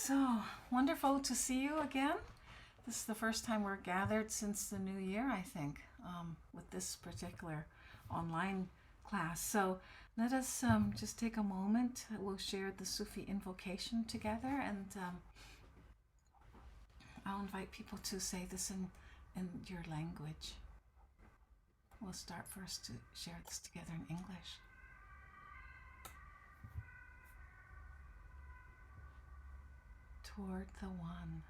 So wonderful to see you again. This is the first time we're gathered since the new year, I think, with this particular online class. So let us just take a moment. We'll share the Sufi invocation together, and I'll invite people to say this in your language. We'll start first to share this together in English. Toward the One,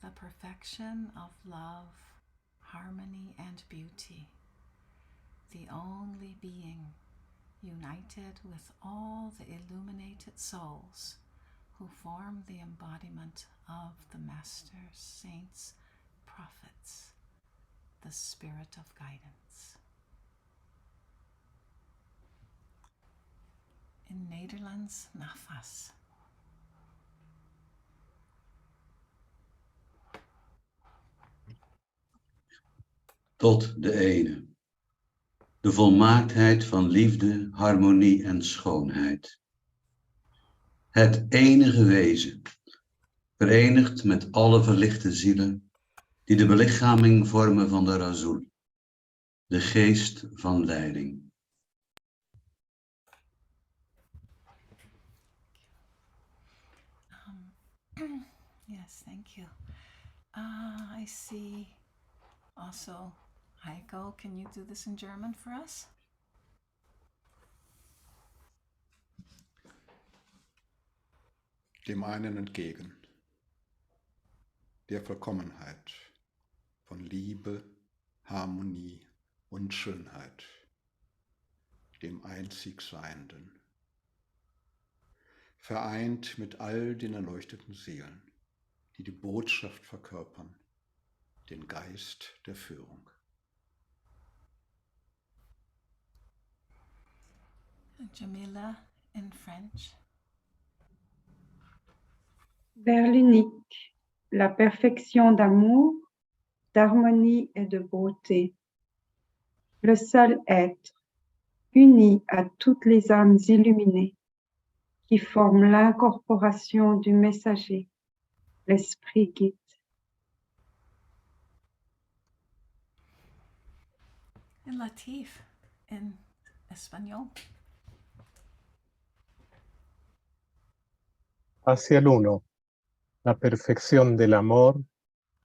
the perfection of love, harmony, and beauty, the only being united with all the illuminated souls who form the embodiment of the masters, saints, prophets, the spirit of guidance. In Nederlands, nafas. Tot de ene, de volmaaktheid van liefde, harmonie en schoonheid. Het enige wezen, verenigd met alle verlichte zielen, die de belichaming vormen van de Rasool, de geest van leiding. Yes, thank you. I see also, Heiko, can you do this in German for us? Dem einen entgegen, der Vollkommenheit von Liebe, Harmonie und Schönheit, dem einzig Seienden, vereint mit all den erleuchteten Seelen, die die Botschaft verkörpern, den Geist der Führung. Jamila in French. Vers l'unique, la perfection d'amour, d'harmonie et de beauté. Le seul être, uni à toutes les âmes illuminées, qui forment l'incorporation du messager, l'esprit guide. And Latif in Espanol. Hacia el uno, la perfección del amor,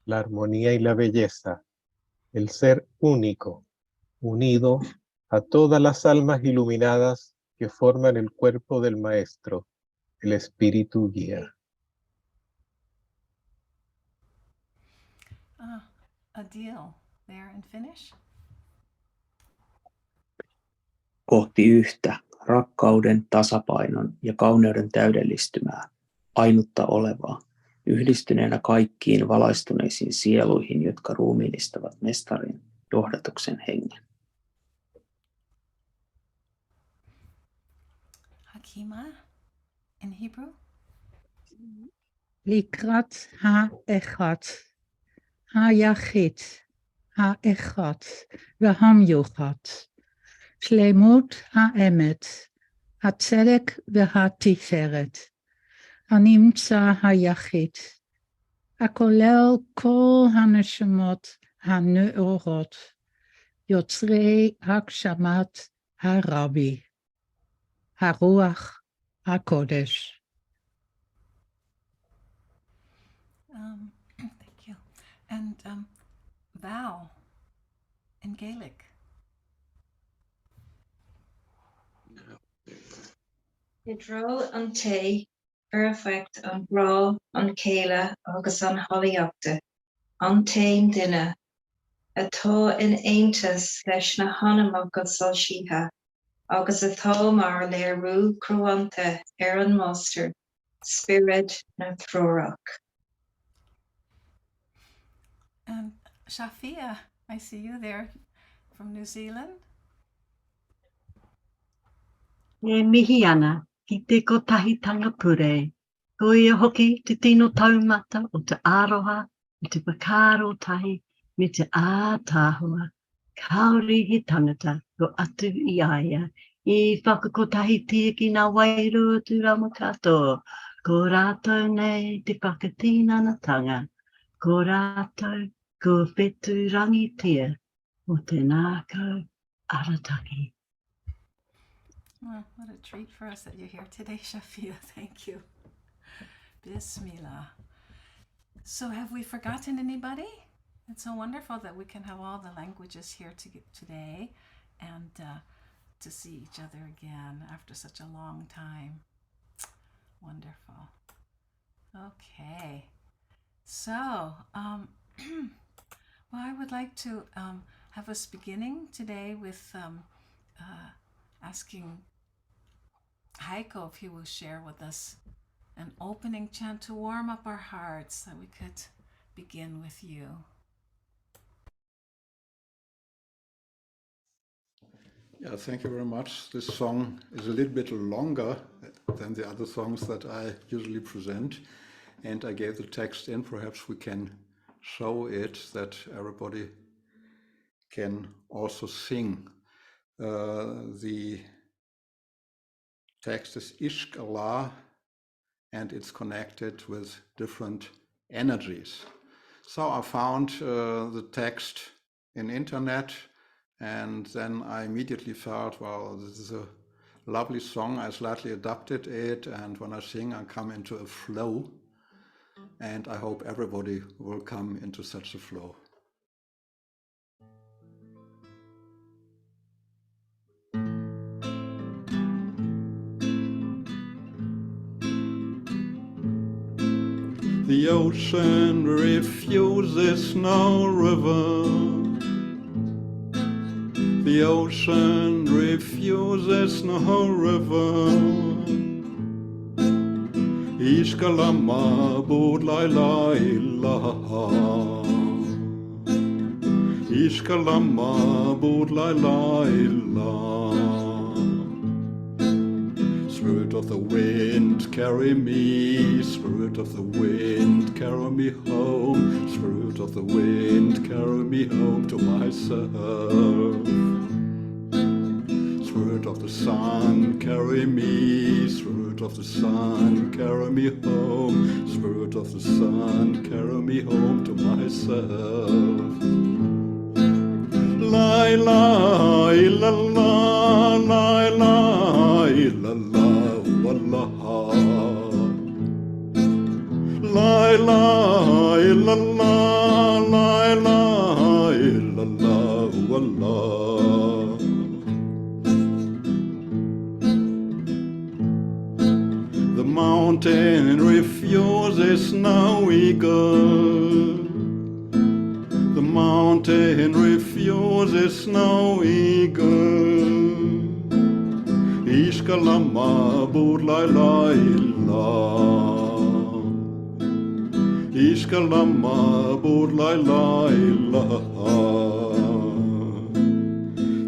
la armonía y la belleza, el ser único, unido a todas las almas iluminadas que forman el cuerpo del Maestro, el Espíritu Guía. Adil, there in Finnish. Kohti yhtä, rakkauden, tasapainon ja kauneuden täydellistymää, ainutta olevaa, yhdistyneenä kaikkiin valaistuneisiin sieluihin, jotka ruumiillistavat mestarin johdatuksen hengen. Hakima in Hebrew. Likrat ha-echad, ha-yachid, ha-echad, v'ham-yuchad, shlemut ha-emet, ha-tzedek v'ha-tiferet, הנמצא היחיד, הכולל כל הנשמות הנאורות, יוצרי הגשמת הרבי, הרוח הקודש. Thank you. And Val in Gaelic. Hydro an te, perfect an bra an céile agus an holaíochta, an taim duine, atá in aontas leis na hanamach sal síthe, agus atá mar léirú cruanta an Master, Spirit na Thrórach. And Shafia, I see you there from New Zealand. E mihi ana, ki te kotahitanga pure. Ko ia hoki te tino taumata o te aroha, o te pakaro tahi, me te ātāhua. Kaori he tangata, ko atu I aia. I whakakotahi tia ki ngā wairua tūrama katoa. Ko rātou nei te whakatīnanatanga. Ko rātou kua whetū rangitia o te nākau arataki. Oh, what a treat for us that you're here today, Shafia. Thank you. Bismillah. So have we forgotten anybody? It's so wonderful that we can have all the languages here today and to see each other again after such a long time. Wonderful. Okay. So, well, I would like to have us beginning today with asking Heiko if he will share with us an opening chant to warm up our hearts, that we could begin with you. Yeah, thank you very much. This song is a little bit longer than the other songs that I usually present, and I gave the text in. Perhaps we can show it that everybody can also sing. The text is Ishq Allah, and it's connected with different energies. So I found the text in internet, and then I immediately felt, well, this is a lovely song. I slightly adapted it, and when I sing, I come into a flow, and I hope everybody will come into such a flow. The ocean refuses no river. The ocean refuses no river. Ishq Allah ma'bud la ilaha illallah. Ishq Allah ma'bud la ilaha illallah. Spirit of the wind, carry me. Spirit of the wind, carry me home. Spirit of the wind, carry me home to myself. Spirit of the sun, carry me. Spirit of the sun, carry me home. Spirit of the sun, carry me home to myself. La ilaha illallah, la ilaha illallah, wallah. La ilaha illallah, la ilaha illallah, wallah. The mountain refuses no eagle. The mountain refuses no eagle. Ishq Allah ma'bud la ilaha illallah. Ishq Allah ma'bud la ilaha illallah.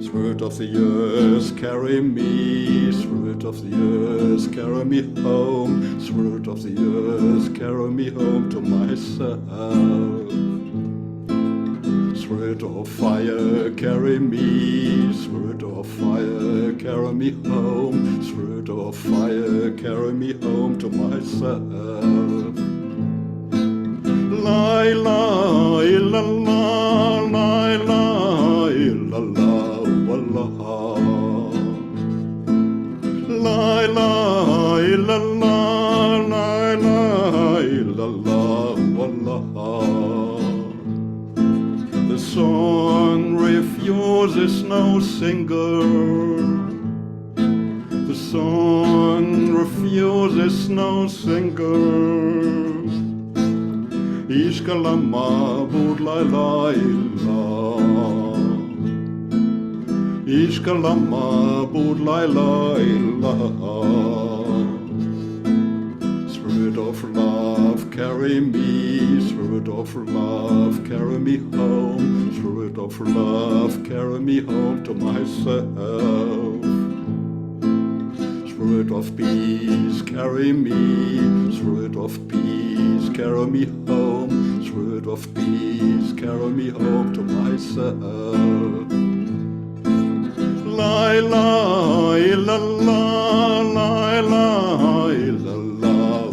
Spirit of the earth, carry me. Spirit of the earth, carry me home. Spirit of the earth, carry me home to myself. Spirit of fire, carry me. Spirit of fire, carry me home. Spirit of fire, carry me home to myself. La ilaha illallah, la ilaha illallah, wallah. La ilaha illallah, la ilaha illallah, wallah. The song refuses no singer. The song refuses no singer. Ishq Allah ma'bud la ilaha illallah. Ishq Allah ma'bud la ilaha illallah. Spirit of love, carry me. Spirit of love, carry me home. Spirit of love, carry me home to myself. Spirit of peace, carry me. Spirit of peace, carry me home. Spirit of peace, carry me home to myself. La ilaha illallah, la ilaha illallah,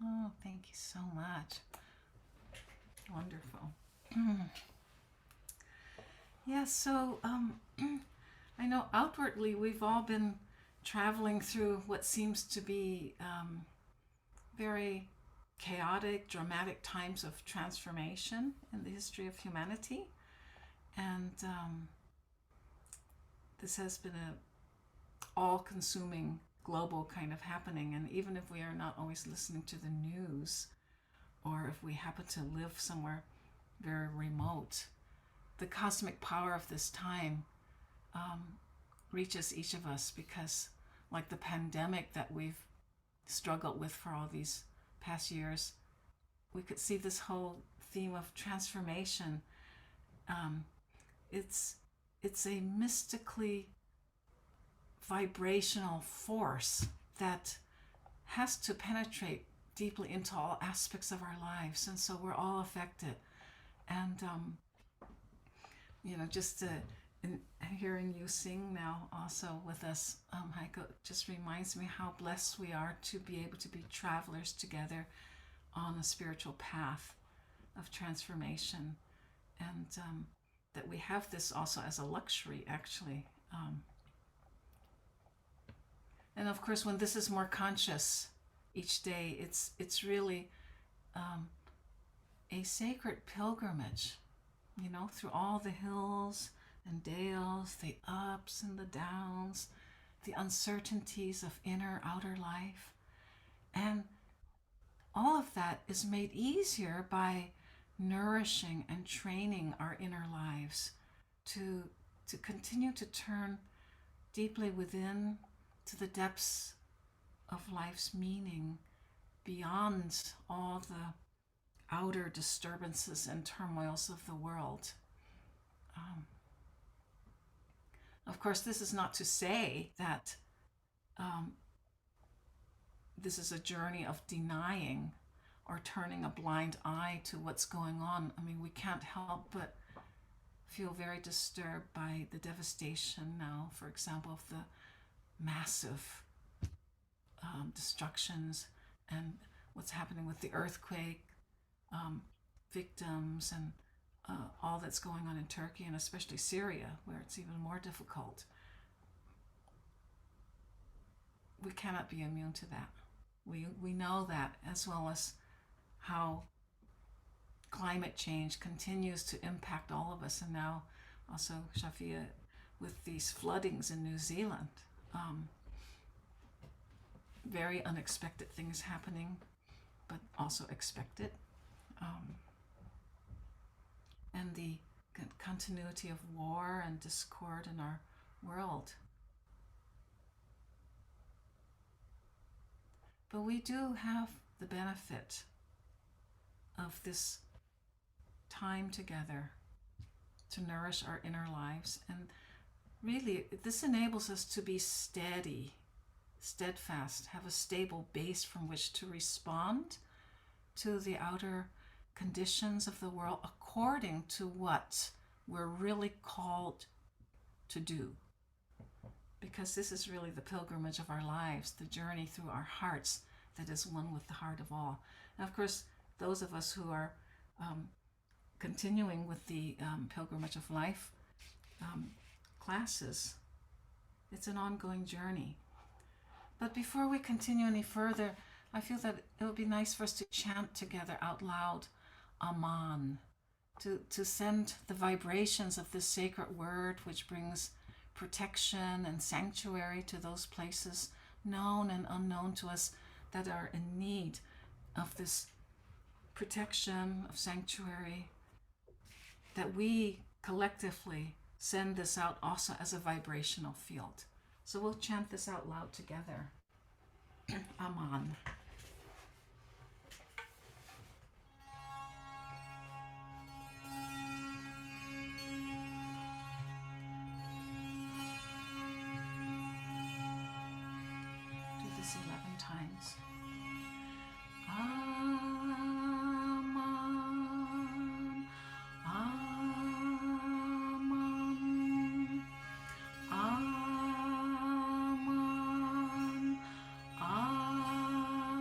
Oh, thank you so much. Wonderful. Yeah, so I know outwardly we've all been traveling through what seems to be very chaotic, dramatic times of transformation in the history of humanity. And this has been a all-consuming global kind of happening. And even if we are not always listening to the news, or if we happen to live somewhere very remote, the cosmic power of this time reaches each of us, because like the pandemic that we've struggled with for all these past years, we could see this whole theme of transformation. It's a mystically vibrational force that has to penetrate deeply into all aspects of our lives, and so we're all affected. And just hearing you sing now also with us, Heiko, just reminds me how blessed we are to be able to be travelers together on a spiritual path of transformation, and that we have this also as a luxury, actually. And of course, when this is more conscious each day, it's really a sacred pilgrimage, through all the hills and dales, the ups and the downs, the uncertainties of inner, outer life. And all of that is made easier by nourishing and training our inner lives to continue to turn deeply within, to the depths of life's meaning, beyond all the outer disturbances and turmoils of the world. Of course, this is not to say that this is a journey of denying or turning a blind eye to what's going on. I mean, we can't help but feel very disturbed by the devastation now, for example, of the massive destructions and what's happening with the earthquake victims, and all that's going on in Turkey, and especially Syria, where it's even more difficult. We cannot be immune to that. We know that, as well as how climate change continues to impact all of us, and now also, Shafia, with these floodings in New Zealand. Very unexpected things happening, but also expected. And the continuity of war and discord in our world. But we do have the benefit of this time together to nourish our inner lives. And really, this enables us to be steady, steadfast, have a stable base from which to respond to the outer conditions of the world according to what we're really called to do. Because this is really the pilgrimage of our lives, the journey through our hearts that is one with the heart of all. And of course, those of us who are continuing with the pilgrimage of life classes, it's an ongoing journey. But before we continue any further, I feel that it would be nice for us to chant together out loud, Aman, to send the vibrations of this sacred word, which brings protection and sanctuary to those places, known and unknown to us, that are in need of this protection, of sanctuary, that we collectively send this out also as a vibrational field. So we'll chant this out loud together. Aman. Do this 11 times. Aman. Aman. Aman. Aman.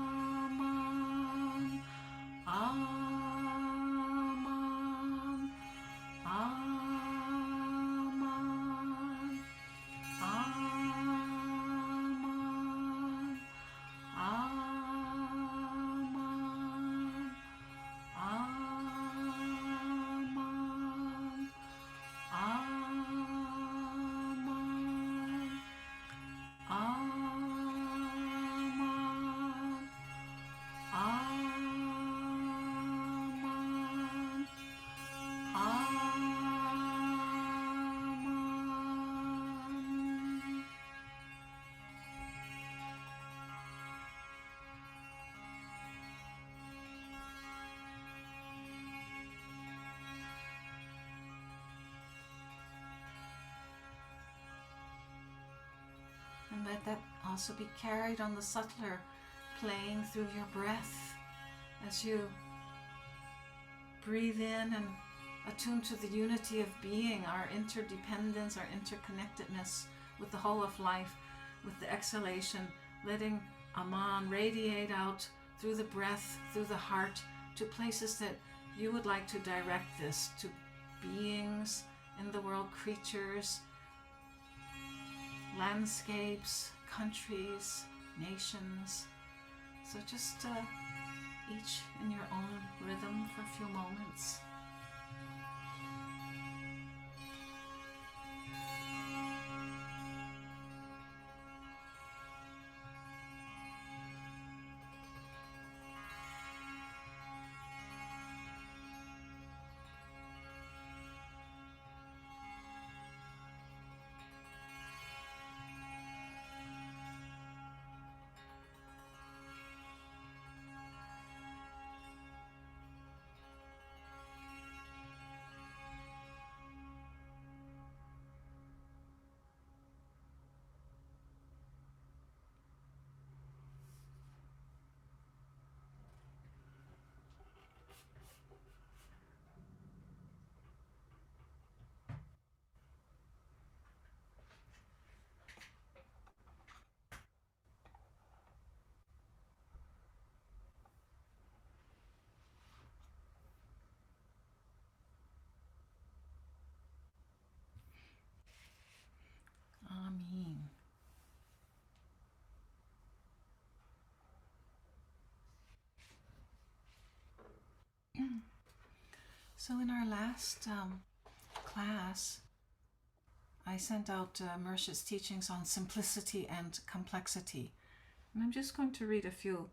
let that also be carried on the subtler plane through your breath as you breathe in and attune to the unity of being, our interdependence, our interconnectedness with the whole of life. With the exhalation, letting Aman radiate out through the breath, through the heart, to places that you would like to direct this, to beings in the world, creatures, landscapes, countries, nations. So just each in your own rhythm for a few moments. Amen. So in our last class, I sent out Mersha's teachings on simplicity and complexity. And I'm just going to read a few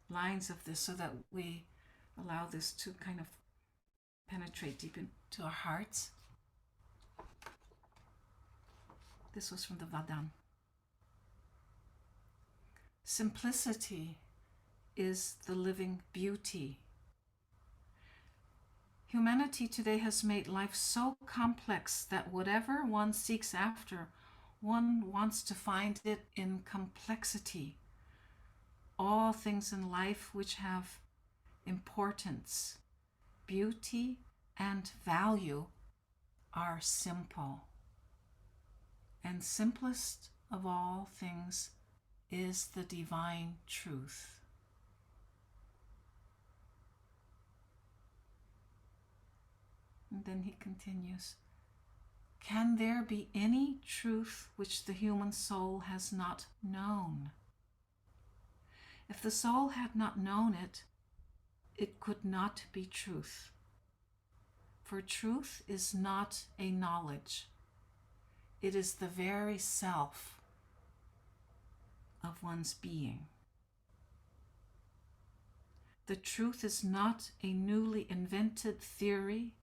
lines of this so that we allow this to kind of penetrate deep into our hearts. This was from the Vadan. Simplicity is the living beauty. Humanity today has made life so complex that whatever one seeks after, one wants to find it in complexity. All things in life which have importance, beauty, and value are simple. And simplest of all things is the divine truth. And then he continues, can there be any truth which the human soul has not known? If the soul had not known it, it could not be truth. For truth is not a knowledge. It is the very self of one's being. The truth is not a newly invented theory,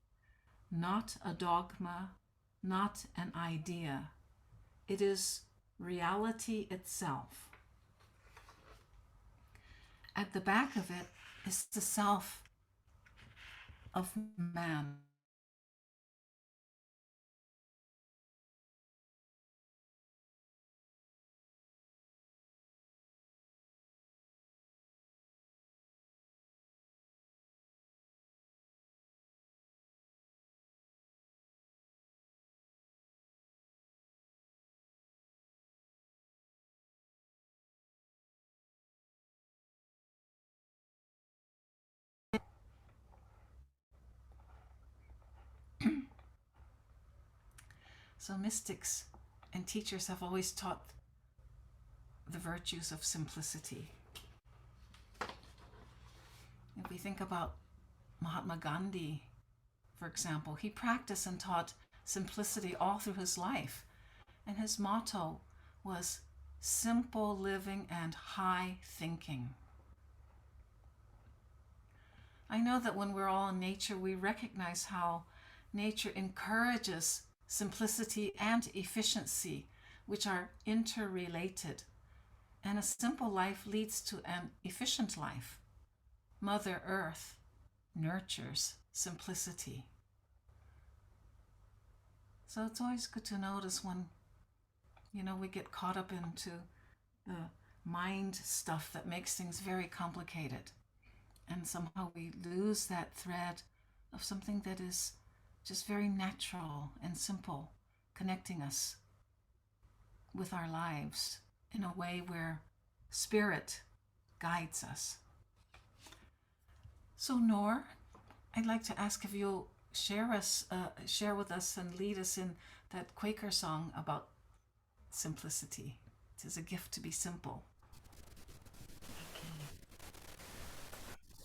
not a dogma, not an idea. It is reality itself. At the back of it is the self of man. So mystics and teachers have always taught the virtues of simplicity. If we think about Mahatma Gandhi, for example, he practiced and taught simplicity all through his life. And his motto was simple living and high thinking. I know that when we're all in nature, we recognize how nature encourages simplicity and efficiency, which are interrelated. And a simple life leads to an efficient life. Mother Earth nurtures simplicity. So it's always good to notice when, we get caught up into the mind stuff that makes things very complicated. And somehow we lose that thread of something that is just very natural and simple, connecting us with our lives in a way where spirit guides us. So Noor, I'd like to ask if you'll share with us and lead us in that Quaker song about simplicity. It is a gift to be simple.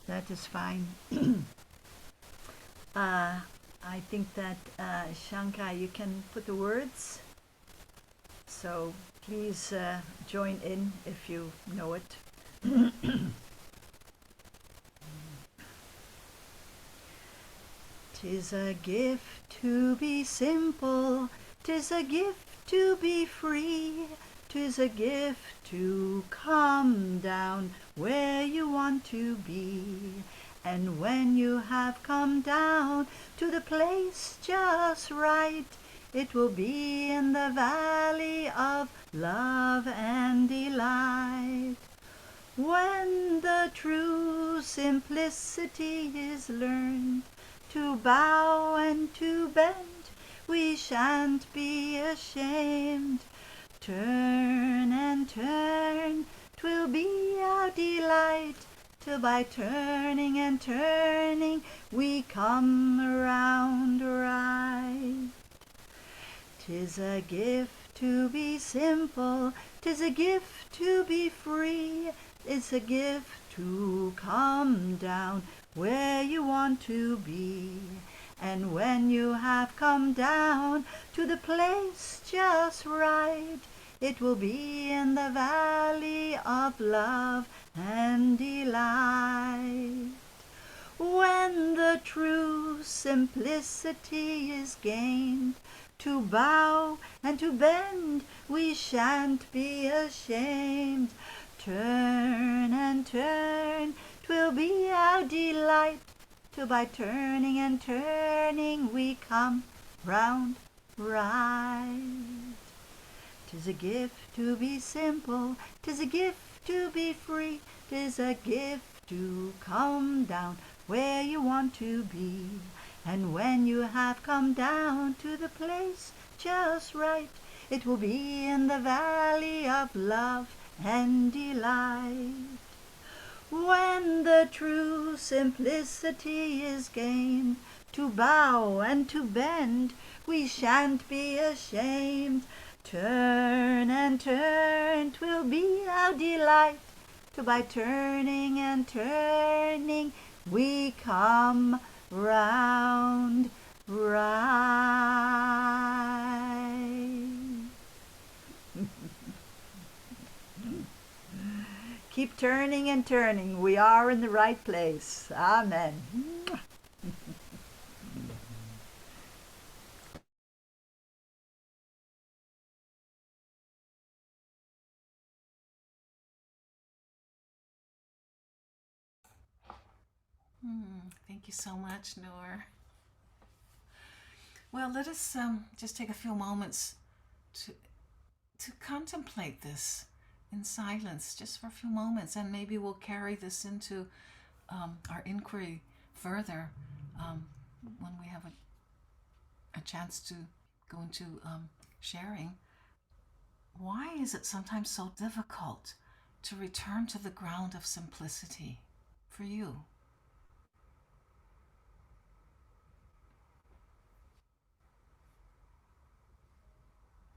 That is fine. I think that Shankar, you can put the words. So please join in if you know it. 'Tis a gift to be simple, 'tis a gift to be free, 'tis a gift to come down where you want to be. And when you have come down to the place just right, it will be in the valley of love and delight. When the true simplicity is learned, to bow and to bend, we shan't be ashamed. Turn and turn, 'twill be our delight, till by turning and turning we come around right. 'Tis a gift to be simple, 'tis a gift to be free, it's a gift to come down where you want to be. And when you have come down to the place just right, it will be in the valley of love and delight. When the true simplicity is gained, to bow and to bend we shan't be ashamed. Turn and turn, 'twill be our delight, till by turning and turning we come round right. 'Tis a gift to be simple, 'tis a gift to be free, 'tis a gift to come down where you want to be. And when you have come down to the place just right, it will be in the valley of love and delight. When the true simplicity is gained, to bow and to bend we shan't be ashamed. Turn and turn, 'twill be our delight, till by turning and turning we come round right. Keep turning and turning. We are in the right place. Amen. Thank you so much, Noor. Well, let us just take a few moments to contemplate this in silence, just for a few moments, and maybe we'll carry this into our inquiry further when we have a chance to go into sharing. Why is it sometimes so difficult to return to the ground of simplicity for you?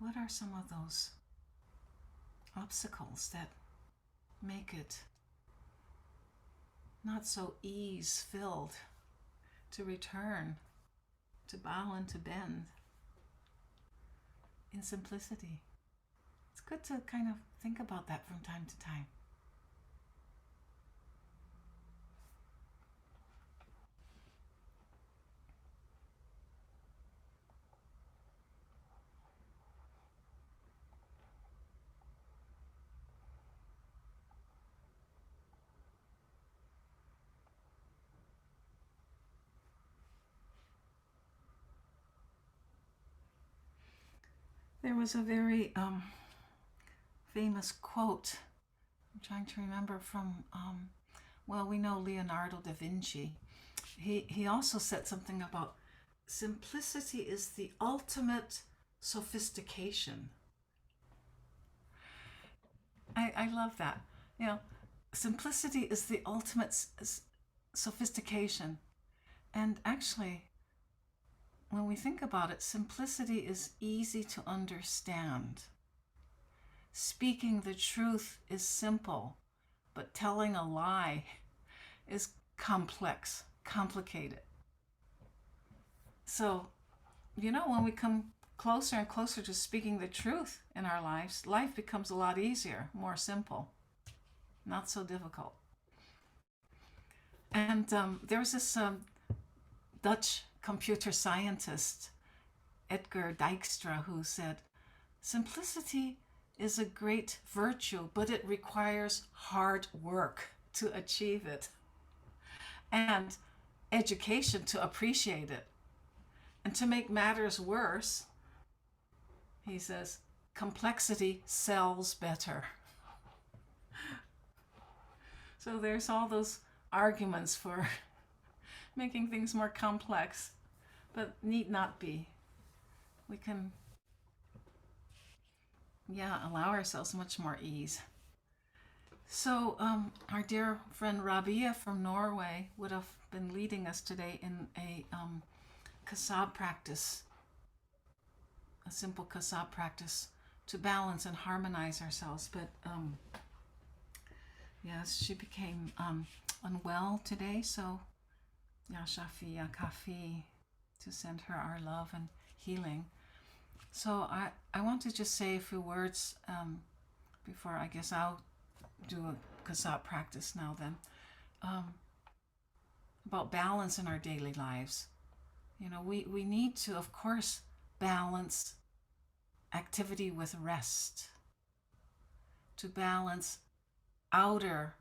What are some of those obstacles that make it not so ease-filled to return, to bow and to bend in simplicity? It's good to kind of think about that from time to time. There was a very famous quote. I'm trying to remember from, well, we know Leonardo da Vinci. He also said something about simplicity is the ultimate sophistication. I love that. You know, simplicity is the ultimate sophistication. And actually, when we think about it, simplicity is easy to understand. Speaking the truth is simple, but telling a lie is complex, complicated. So, you know, when we come closer and closer to speaking the truth in our lives, life becomes a lot easier, more simple, not so difficult. And there was this Dutch computer scientist, Edgar Dijkstra, who said, simplicity is a great virtue, but it requires hard work to achieve it, and education to appreciate it. And to make matters worse, he says, complexity sells better. So there's all those arguments for making things more complex, but need not be. We can, allow ourselves much more ease. So our dear friend Rabia from Norway would have been leading us today in a kasab practice, a simple kasab practice to balance and harmonize ourselves. But yes, she became unwell today, so Ya Shafi, Ya Kafi, to send her our love and healing. So I want to just say a few words before I guess I'll do a kasab practice now then, about balance in our daily lives. You know, we need to, of course, balance activity with rest, to balance outer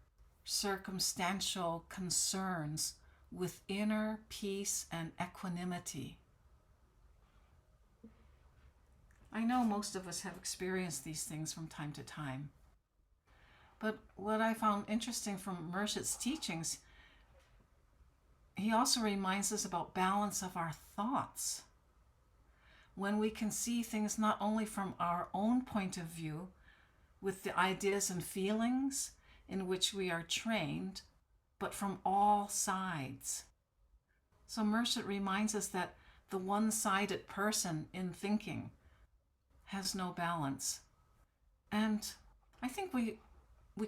circumstantial concerns with inner peace and equanimity. I know most of us have experienced these things from time to time. But what I found interesting from Mershid's teachings, he also reminds us about balance of our thoughts. When we can see things not only from our own point of view, with the ideas and feelings in which we are trained, but from all sides. So Mershid reminds us that the one-sided person in thinking has no balance. And I think we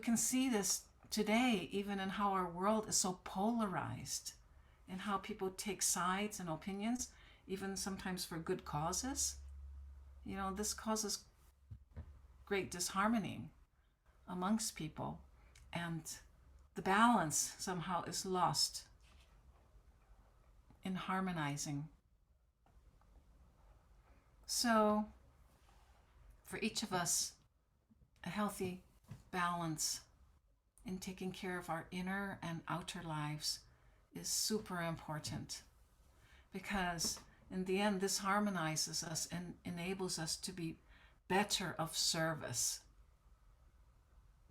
can see this today, even in how our world is so polarized, and how people take sides and opinions, even sometimes for good causes. You know, this causes great disharmony amongst people, and the balance somehow is lost in harmonizing. So, for each of us, a healthy balance in taking care of our inner and outer lives is super important, because in the end this harmonizes us and enables us to be better of service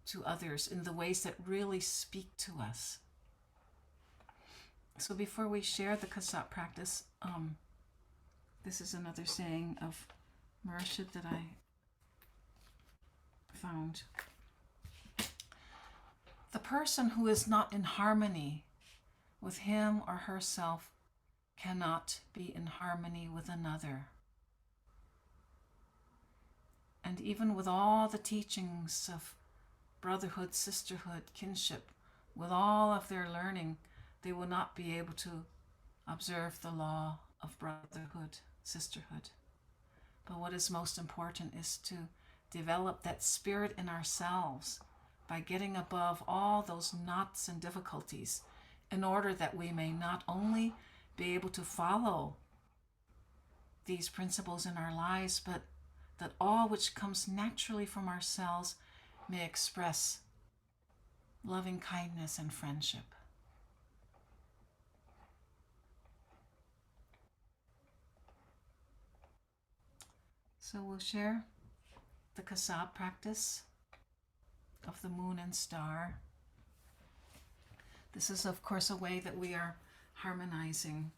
to others in the ways that really speak to us. So before we share the kasab practice, this is another saying of Mershid that I found. The person who is not in harmony with him or herself cannot be in harmony with another. And even with all the teachings of brotherhood, sisterhood, kinship, with all of their learning, they will not be able to observe the law of brotherhood, sisterhood. But what is most important is to develop that spirit in ourselves by getting above all those knots and difficulties, in order that we may not only be able to follow these principles in our lives, but that all which comes naturally from ourselves may express loving kindness and friendship. So we'll share the kasab practice of the moon and star. This is, of course, a way that we are harmonizing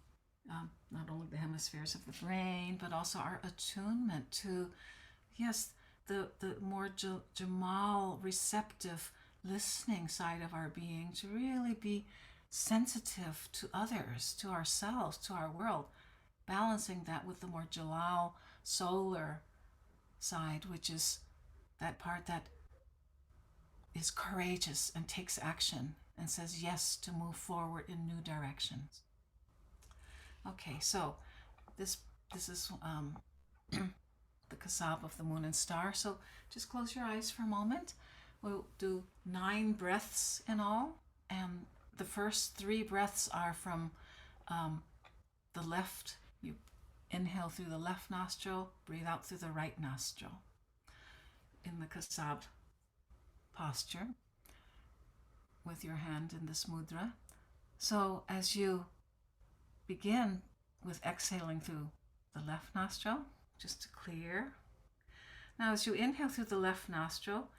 not only the hemispheres of the brain, but also our attunement to, yes, the more Jamal receptive listening side of our being, to really be sensitive to others, to ourselves, to our world, balancing that with the more Jalal solar side, which is that part that is courageous and takes action and says yes to move forward in new directions. Okay, so this is the Kasab of the moon and star. So just close your eyes for a moment. We'll do 9 breaths in all, and the first 3 breaths are from the left. You inhale through the left nostril, breathe out through the right nostril in the Kasab posture with your hand in this mudra. So as you begin with exhaling through the left nostril, just to clear. Now as you inhale through the left nostril,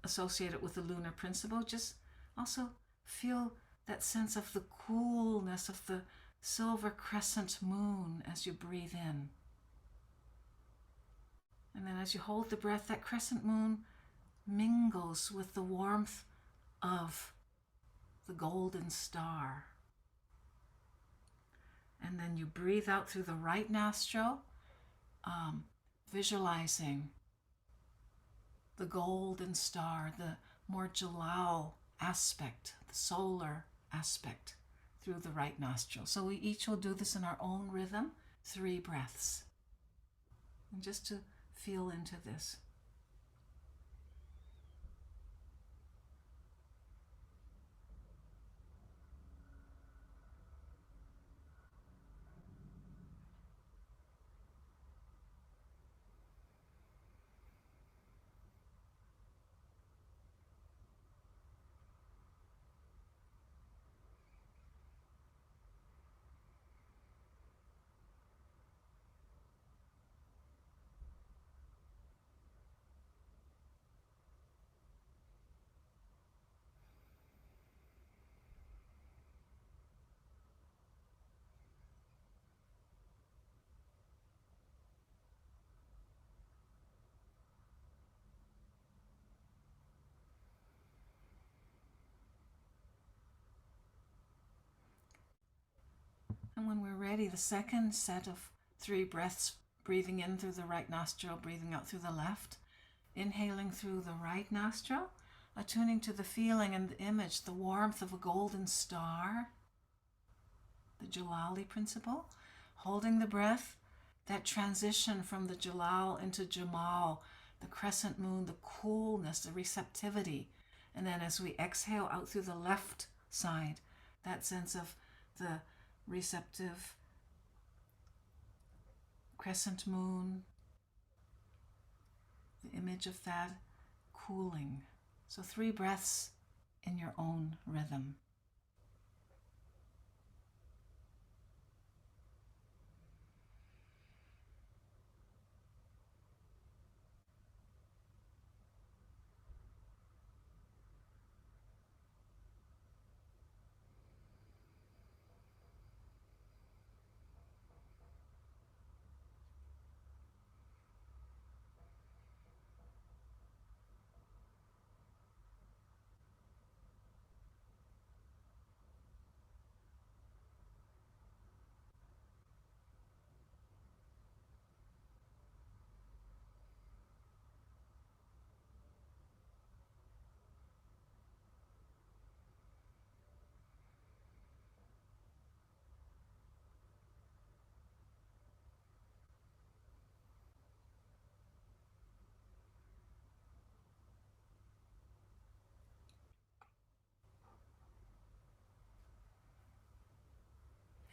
associated with the lunar principle, just also feel that sense of the coolness of the silver crescent moon as you breathe in. And then as you hold the breath, that crescent moon mingles with the warmth of the golden star. And then you breathe out through the right nostril, visualizing the golden star, the more Jalal aspect, the solar aspect through the right nostril. So we each will do this in our own rhythm, 3 breaths. And just to feel into this. And when we're ready, the second set of 3 breaths, breathing in through the right nostril, breathing out through the left, inhaling through the right nostril, attuning to the feeling and the image, the warmth of a golden star, the Jalali principle, holding the breath, that transition from the Jalal into Jamal, the crescent moon, the coolness, the receptivity. And then as we exhale out through the left side, that sense of the receptive crescent moon, the image of that cooling. So 3 breaths in your own rhythm.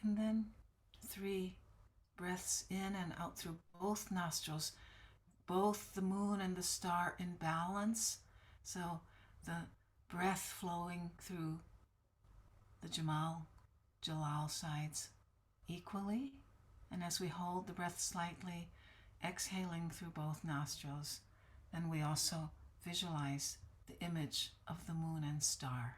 And then 3 breaths in and out through both nostrils, both the moon and the star in balance. So the breath flowing through the Jamal, Jalal sides equally. And as we hold the breath slightly, exhaling through both nostrils, then we also visualize the image of the moon and star.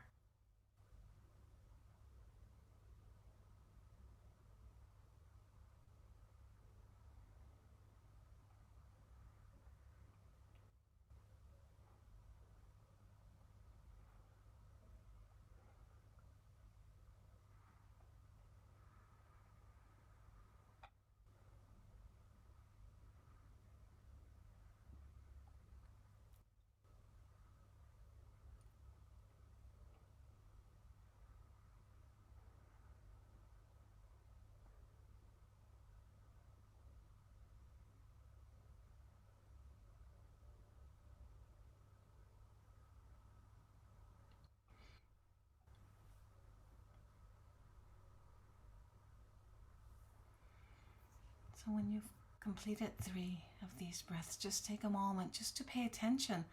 So when you've completed 3 of these breaths, just take a moment just to pay attention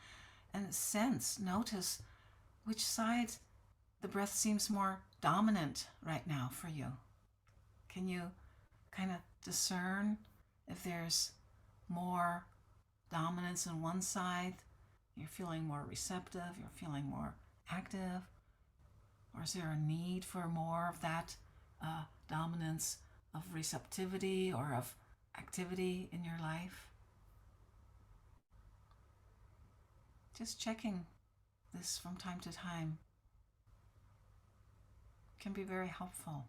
and notice which side the breath seems more dominant right now for you. Can you kind of discern if there's more dominance on one side? You're feeling more receptive, you're feeling more active, or is there a need for more of that dominance of receptivity or of activity in your life? Just checking this from time to time can be very helpful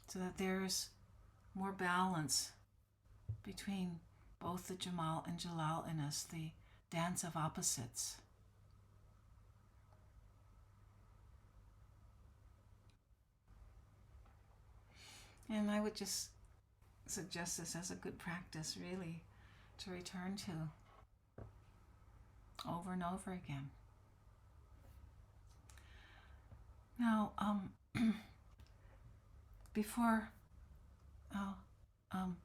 so that there's more balance between both the Jamal and Jalal in us, the dance of opposites. And I would just suggest this as a good practice, really, to return to over and over again. Now, before I'll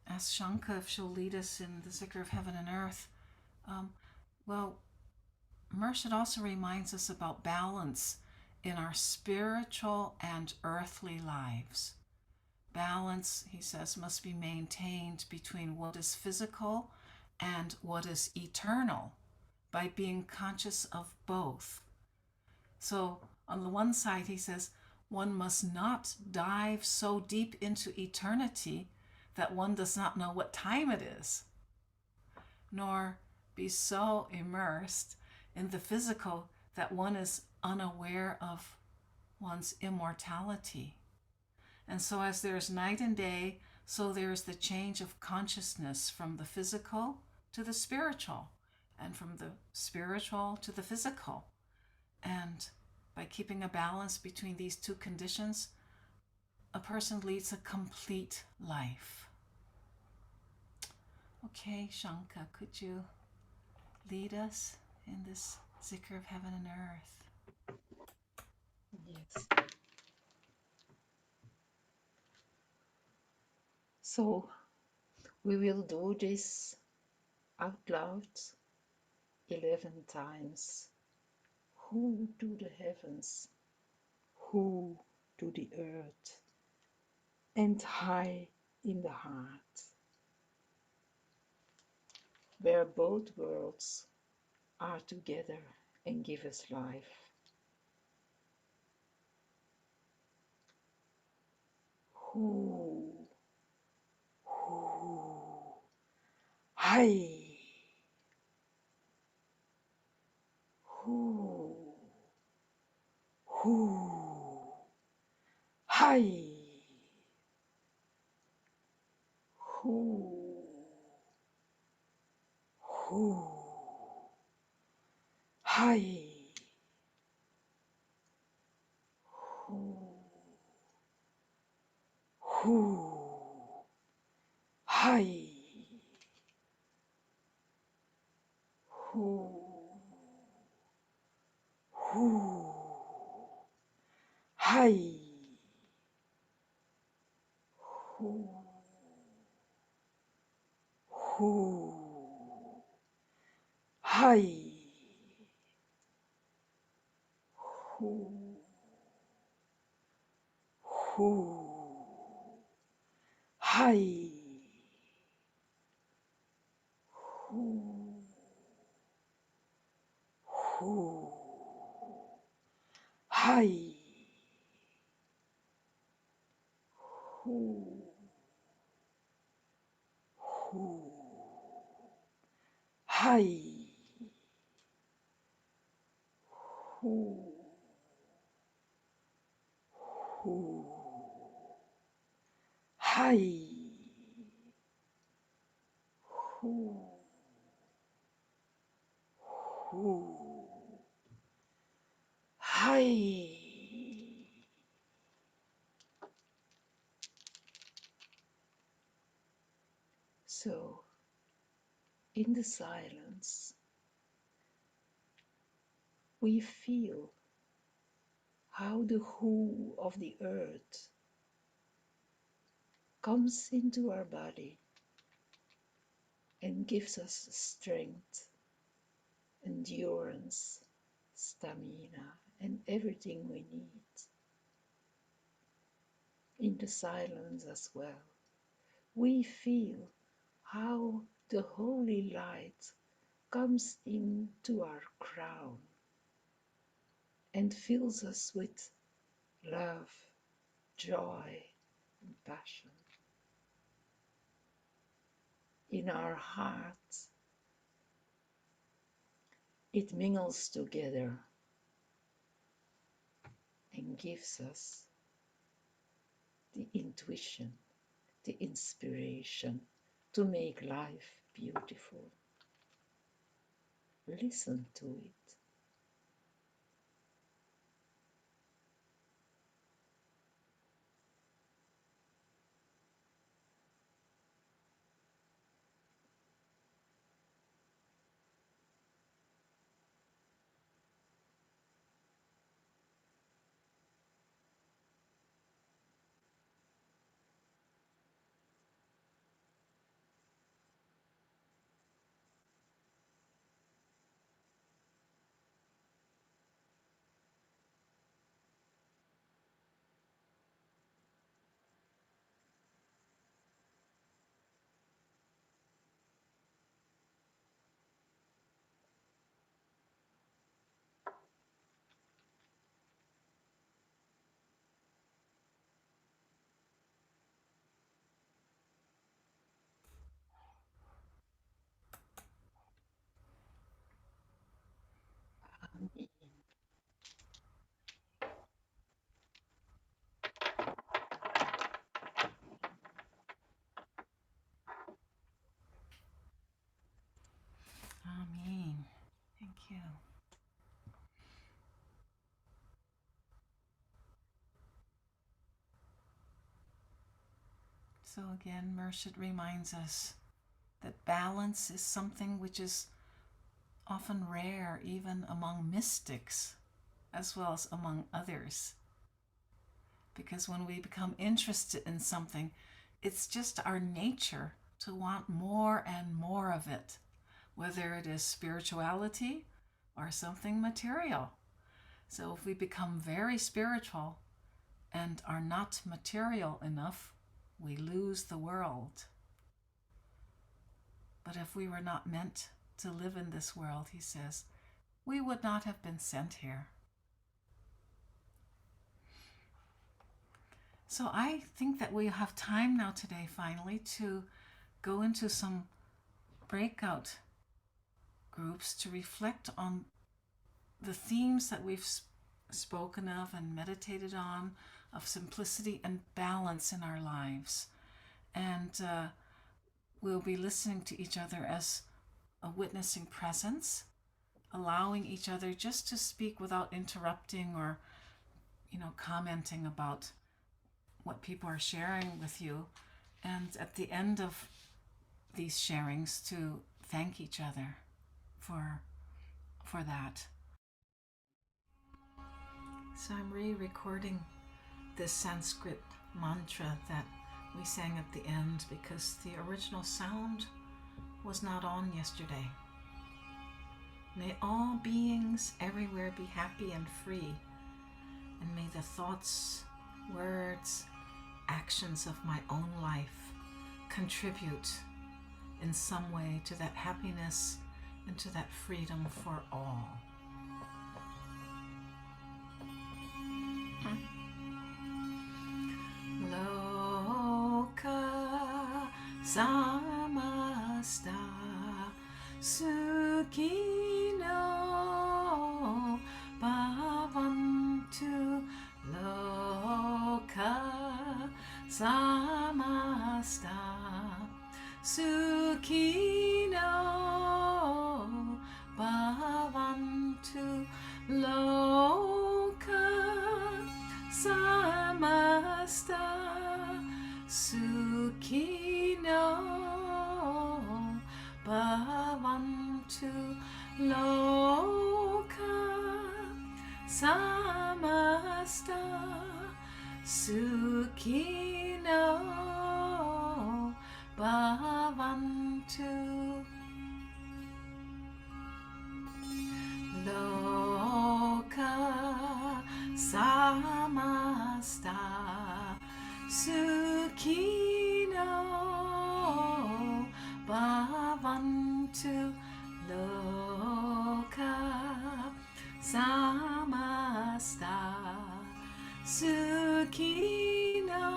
ask Shanka if she'll lead us in the Zikr of Heaven and Earth, Murshid also reminds us about balance in our spiritual and earthly lives. Balance, he says, must be maintained between what is physical and what is eternal by being conscious of both. So on the one side, he says, one must not dive so deep into eternity that one does not know what time it is, nor be so immersed in the physical that one is unaware of one's immortality. And so as there's night and day, so there's the change of consciousness from the physical to the spiritual, and from the spiritual to the physical. And by keeping a balance between these two conditions, a person leads a complete life. Okay, Shanka, could you lead us in this Zikr of Heaven and Earth? Yes. So we will do this out loud 11 times. Who do the heavens? Who do the earth? And high in the heart, where both worlds are together and give us life. Who, high, who, high, who, high, high, high, high, high, Who, who, hi, who, who, hi, who, who, hi. So, in the silence, we feel how the who of the earth comes into our body and gives us strength, endurance, stamina, and everything we need. In the silence as well, we feel how the holy light comes into our crown and fills us with love, joy, and passion. In our hearts, it mingles together and gives us the intuition, the inspiration to make life beautiful. Listen to it. Amen. Thank you. So again, Mershid reminds us that balance is something which is often rare even among mystics as well as among others. Because when we become interested in something, it's just our nature to want more and more of it, whether it is spirituality or something material. So if we become very spiritual and are not material enough, we lose the world. But if we were not meant to live in this world, he says, we would not have been sent here. So I think that we have time now today, finally, to go into some breakout groups to reflect on the themes that we've spoken of and meditated on, of simplicity and balance in our lives. And we'll be listening to each other as a witnessing presence, allowing each other just to speak without interrupting or, commenting about what people are sharing with you. And at the end of these sharings, to thank each other for that. So I'm re-recording this Sanskrit mantra that we sang at the end because the original sound was not on yesterday. May all beings everywhere be happy and free, and may the thoughts, words, actions of my own life contribute in some way to that happiness and to that freedom for all. Lo samasta Sukhino bhavantu loka samasta Sukhino bhavantu loka samasta Sukhino bhavantu loka samasta Sukhino bhavantu loka samasta Sukhino bhavantu loka samasta Sukhino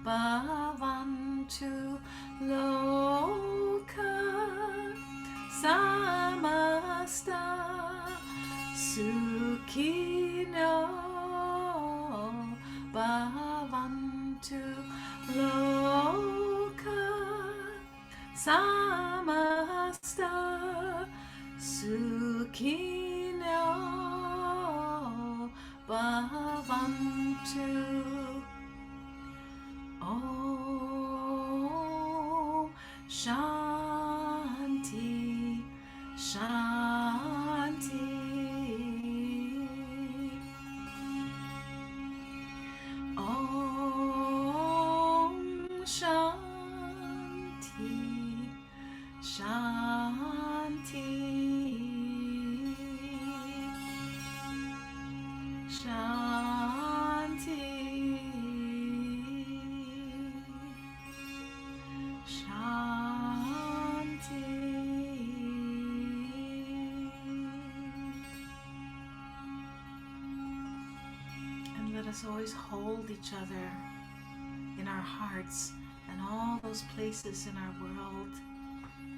bhavantu loka samasta Sukhino bhavantu loka samasta Sukhino bhavantu. Om Shanti Shanti. Om Shanti Shanti Shanti Shanti. And let us always hold each other in our hearts and all those places in our world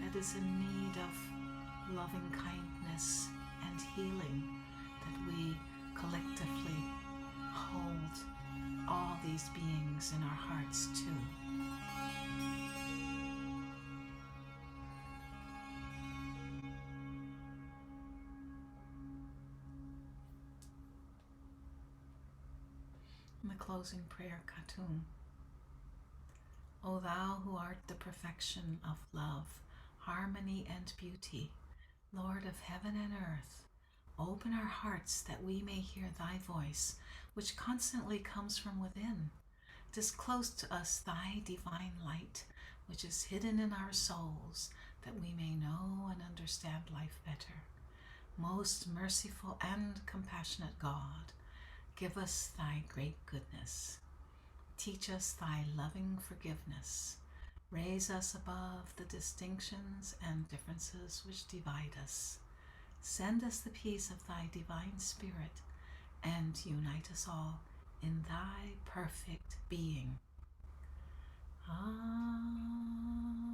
that is in need of loving kindness and healing, that we collectively hold all these beings in our hearts too. In the closing prayer, Khatun. O thou who art the perfection of love, harmony and beauty, Lord of heaven and earth, open our hearts that we may hear thy voice, which constantly comes from within. Disclose to us thy divine light, which is hidden in our souls, that we may know and understand life better. Most merciful and compassionate God, give us thy great goodness. Teach us thy loving forgiveness. Raise us above the distinctions and differences which divide us. Send us the peace of thy divine Spirit, and unite us all in thy perfect being. Amen.